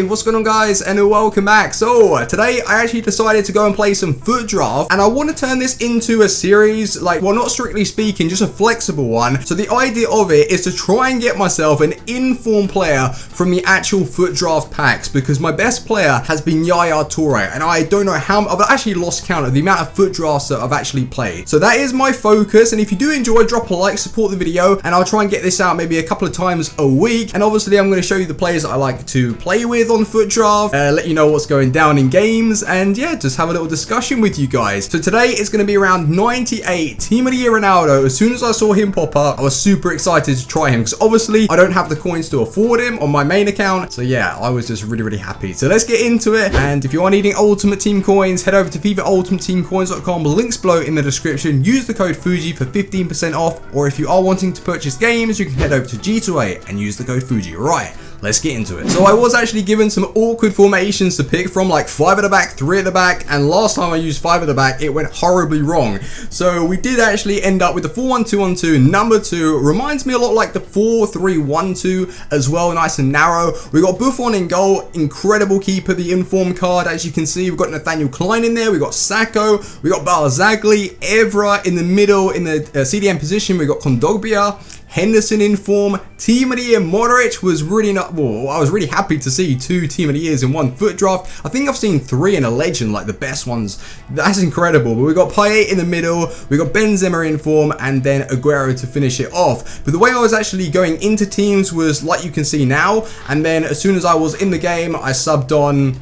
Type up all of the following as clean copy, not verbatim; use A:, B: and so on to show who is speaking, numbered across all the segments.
A: Hey, what's going on guys, and welcome back. So today I actually decided to go and play some foot draft, and I want to turn this into a series, like, well, not strictly speaking, just a flexible one. So the idea of it is to try and get myself an informed player from the actual foot draft packs, because my best player has been Yaya Toure, and I don't know how, I've actually lost count of the amount of foot drafts that I've actually played. So that is my focus, and if you do enjoy, drop a like, support the video, and I'll try and get this out maybe a couple of times a week. And obviously I'm going to show you the players that I like to play with on foot draft, let you know what's going down in games, and yeah, just have a little discussion with you guys. So today it's going to be around 98 Team of the Year Ronaldo. As soon as I saw him pop up, I was super excited to try him, because obviously I don't have the coins to afford him on my main account. So yeah, I was just really happy. So let's get into it. And if you are needing Ultimate Team coins, head over to FIFAUltimateTeamCoins.com, links below in the description. Use the code Fuji for 15% off, or if you are wanting to purchase games, you can head over to G2A and use the code Fuji. Right, let's get into it. So I was actually given some awkward formations to pick from, like 5 at the back, 3 at the back, and last time I used 5 at the back, it went horribly wrong. So we did actually end up with the 4-1-2-1-2. Number 2 reminds me a lot like the 4-3-1-2 as well, nice and narrow. We got Buffon in goal, incredible keeper, the informed card, as you can see. We've got Nathaniel Klein in there, we got Sacco, we got Barzagli, Evra in the middle in the CDM position, we got Kondogbia, Henderson in form. Team of the Year Modric was really not, well, I was really happy to see 2 Team of the Years in one foot draft. I think I've seen 3 in a legend, like the best ones. That's incredible. But we got Payet in the middle, we got Benzema in form, and then Aguero to finish it off. But the way I was actually going into teams was like you can see now, and then as soon as I was in the game, I subbed on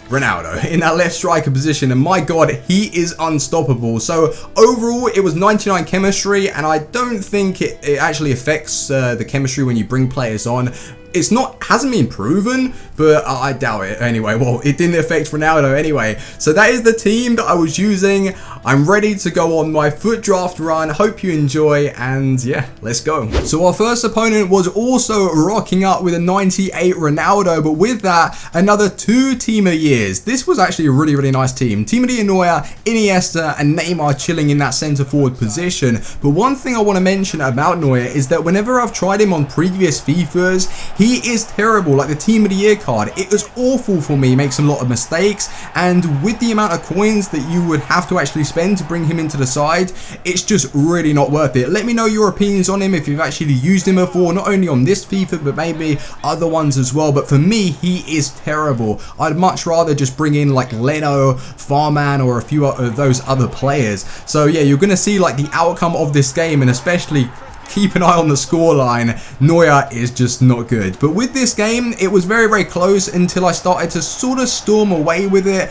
A: Ronaldo in that left striker position, and my god, he is unstoppable. So overall it was 99 chemistry, and I don't think it actually affects the chemistry when you bring players on. It's not, hasn't been proven, but I doubt it anyway. Well, it didn't affect Ronaldo anyway. So that is the team that I was using. I'm ready to go on my foot draft run. Hope you enjoy, and yeah, let's go. So our first opponent was also rocking up with a 98 Ronaldo, but with that, another 2 Team of the Years. This was actually a really nice team. Team of the Year Neuer, Iniesta, and Neymar chilling in that centre forward position. But one thing I want to mention about Neuer is that whenever I've tried him on previous FIFAs, he is terrible. Like the Team of the Year card, it was awful for me, makes a lot of mistakes, and with the amount of coins that you would have to actually spend to bring him into the side, it's just really not worth it. Let me know your opinions on him if you've actually used him before, not only on this FIFA but maybe other ones as well. But for me, he is terrible. I'd much rather just bring in like Leno, Farman, or a few of those other players. So yeah, you're gonna see like the outcome of this game, and especially keep an eye on the scoreline. Neuer is just not good. But with this game, it was very close until I started to sort of storm away with it.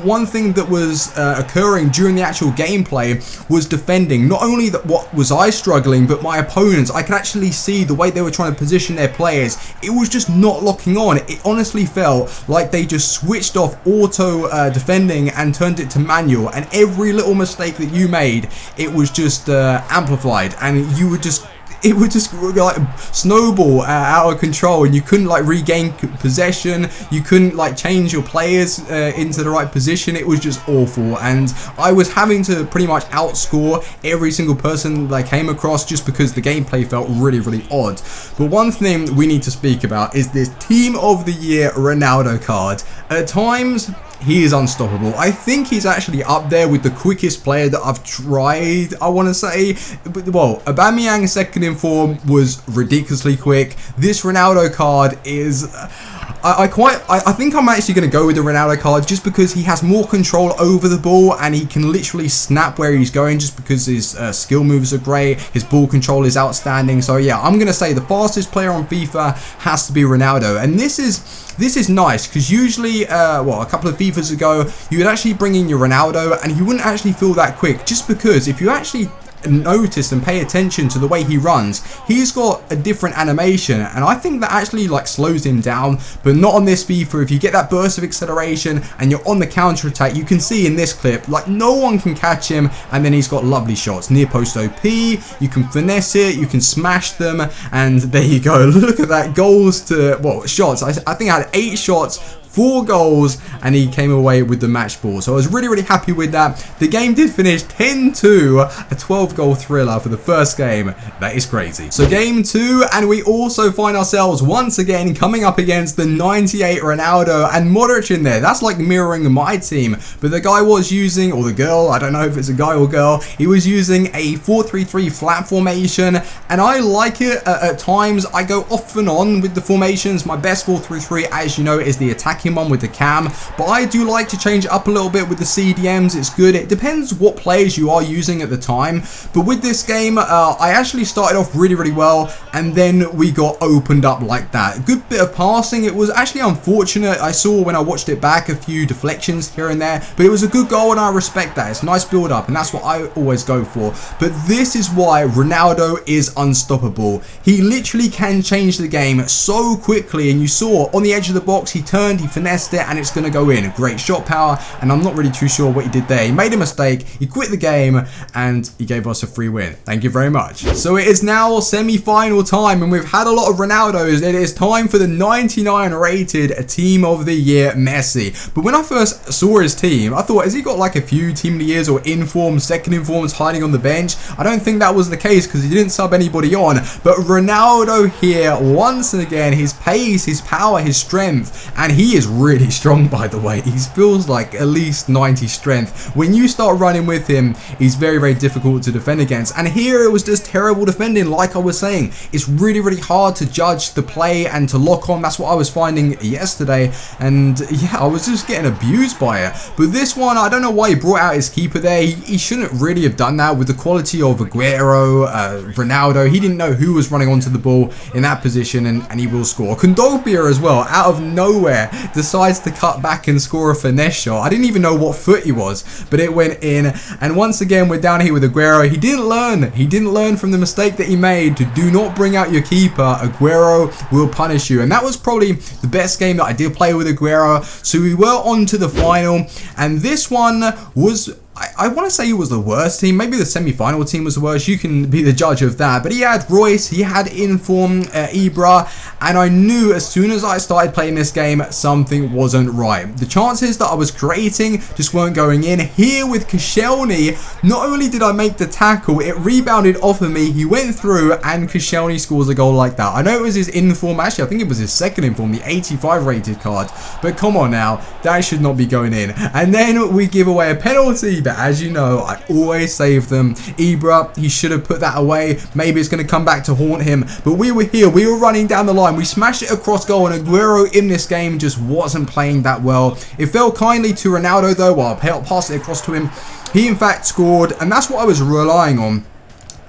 A: One thing that was occurring during the actual gameplay was defending. Not only that, what was I struggling, but my opponents, I could actually see the way they were trying to position their players. It was just not locking on. It honestly felt like they just switched off auto defending and turned it to manual, and every little mistake that you made, it was just amplified, and it would just like snowball out of control, and you couldn't like regain possession, you couldn't like change your players into the right position. It was just awful, and I was having to pretty much outscore every single person that I came across just because the gameplay felt really odd. But one thing we need to speak about is this Team of the Year Ronaldo card. At times, he is unstoppable. I think he's actually up there with the quickest player that I've tried, I want to say. Well, Aubameyang second in form was ridiculously quick. This Ronaldo card is... I think I'm actually going to go with the Ronaldo card just because he has more control over the ball, and he can literally snap where he's going just because his skill moves are great, his ball control is outstanding. So yeah, I'm going to say the fastest player on FIFA has to be Ronaldo. And this is nice because usually, well, a couple of FIFAs ago, you would actually bring in your Ronaldo and he wouldn't actually feel that quick, just because if you actually notice and pay attention to the way he runs, he's got a different animation, and I think that actually like slows him down. But not on this FIFA. If you get that burst of acceleration and you're on the counter attack, you can see in this clip like no one can catch him, and then he's got lovely shots, near post OP, you can finesse it, you can smash them, and there you go. Look at that, goals to, well, shots, I think I had 8 shots, 4 goals, and he came away with the match ball. So I was really, really happy with that. The game did finish 10-2, a 12-goal thriller for the first game. That is crazy. So game 2, and we also find ourselves once again coming up against the 98 Ronaldo and Modric in there. That's like mirroring my team, but the guy was using, or the girl, I don't know if it's a guy or girl, he was using a 4-3-3 flat formation, and I like it at times. I go off and on with the formations. My best 4-3-3, as you know, is the attacking one with the cam, but I do like to change it up a little bit with the CDMs. It's good. It depends what players you are using at the time, but with this game, I actually started off really, really well, and then we got opened up like that. Good bit of passing. It was actually unfortunate. I saw when I watched it back a few deflections here and there, but it was a good goal, and I respect that. It's a nice build up, and that's what I always go for. But this is why Ronaldo is unstoppable. He literally can change the game so quickly, and you saw on the edge of the box, he turned, he finessed it, and it's going to go in. Great shot power, and I'm not really too sure what he did there. He made a mistake, he quit the game, and he gave us a free win. Thank you very much. So it is now semi-final time, and we've had a lot of Ronaldos. It is time for the 99 rated Team of the Year Messi. But when I first saw his team, I thought, has he got like a few Team of the Years or informed, second informs hiding on the bench? I don't think that was the case because he didn't sub anybody on. But Ronaldo here, once again, his pace, his power, his strength, and he is really strong, by the way. He feels like at least 90 strength. When you start running with him, he's very, very difficult to defend against. And here it was just terrible defending, like I was saying. It's really, really hard to judge the play and to lock on. That's what I was finding yesterday. And yeah, I was just getting abused by it. But this one, I don't know why he brought out his keeper there. He shouldn't really have done that with the quality of Aguero, Ronaldo. He didn't know who was running onto the ball in that position, and he will score. Kondogbia as well, out of nowhere, decides to cut back and score a finesse shot. I didn't even know what foot he was, but it went in. And once again, we're down here with Aguero. He didn't learn. He didn't learn from the mistake that he made to do not bring out your keeper. Aguero will punish you. And that was probably the best game that I did play with Aguero. So we were on to the final, and this one was, I want to say it was the worst team. Maybe the semi-final team was the worst. You can be the judge of that. But he had Royce, he had Inform, Ibra, and I knew as soon as I started playing this game, something wasn't right. The chances that I was creating just weren't going in. Here with Koscielny, not only did I make the tackle, it rebounded off of me, he went through, and Koscielny scores a goal like that. I know it was his Inform, actually I think it was his second Inform, the 85 rated card. But come on now, that should not be going in. And then we give away a penalty. But as you know, I always save them. Ibra, he should have put that away. Maybe it's going to come back to haunt him. But we were here. We were running down the line. We smashed it across goal, and Aguero in this game just wasn't playing that well. It fell kindly to Ronaldo though, while I passed it across to him. He in fact scored, and that's what I was relying on.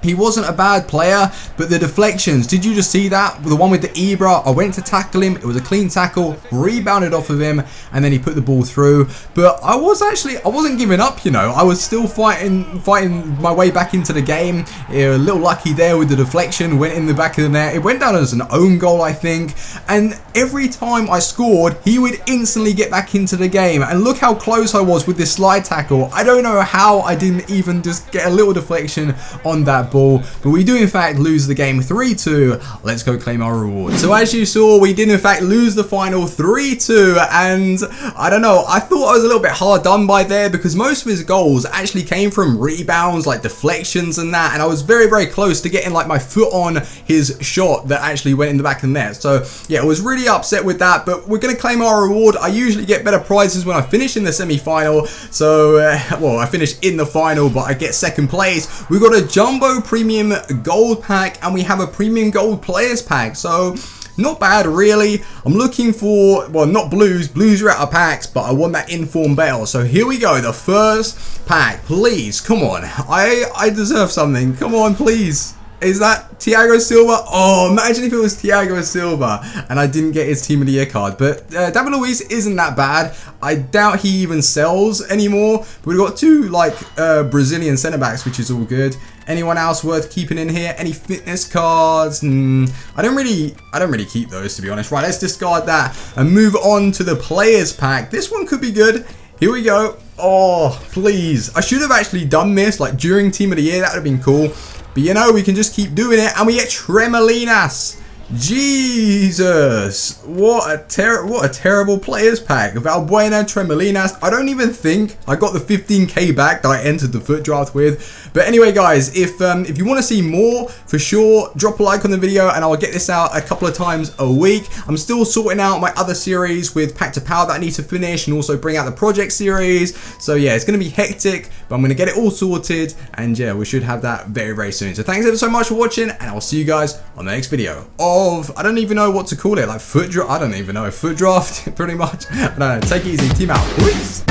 A: He wasn't a bad player, but the deflections, did you just see that? The one with the Ibra, I went to tackle him, it was a clean tackle, rebounded off of him, and then he put the ball through. But I wasn't giving up, you know. I was still fighting my way back into the game. A little lucky there with the deflection, went in the back of the net. It went down as an own goal, I think. And every time I scored, he would instantly get back into the game. And look how close I was with this slide tackle. I don't know how I didn't even just get a little deflection on that ball, but we do in fact lose the game 3-2. Let's go claim our reward. So as you saw, we did in fact lose the final 3-2, and I don't know, I thought I was a little bit hard done by there because most of his goals actually came from rebounds, like deflections and that, and I was very, very close to getting like my foot on his shot that actually went in the back of the net. So yeah, I was really upset with that, but we're going to claim our reward. I usually get better prizes when I finish in the semi-final, so well, I finished in the final, but I get second place. We got a jumbo premium gold pack, and we have a premium gold players pack, so not bad really. I'm looking for, well, not blues are out of packs, but I want that inform bell. So here we go, the first pack. Please, come on, I deserve something. Come on, please. Is that Thiago Silva? Oh, imagine if it was Thiago Silva and I didn't get his Team of the Year card. But David Luiz isn't that bad. I doubt he even sells anymore. But we've got two like Brazilian centre backs, which is all good. Anyone else worth keeping in here? Any fitness cards? I don't really keep those, to be honest. Right, let's discard that and move on to the players pack. This one could be good. Here we go. Oh, please. I should have actually done this like during Team of the Year. That would have been cool. But you know, we can just keep doing it, and we get Tremolinas. Jesus, what a terrible players pack. Valbuena, Tremolinas. I don't even think I got the 15k back that I entered the foot draft with. But anyway, guys, if you want to see more, for sure, drop a like on the video and I'll get this out a couple of times a week. I'm still sorting out my other series with Pack to Power that I need to finish and also bring out the project series. So yeah, it's going to be hectic, but I'm going to get it all sorted and yeah, we should have that very, very soon. So thanks ever so much for watching and I'll see you guys on the next video of, I don't even know what to call it, like foot draft, I don't even know, foot draft, pretty much. I don't know, take it easy, team out, peace.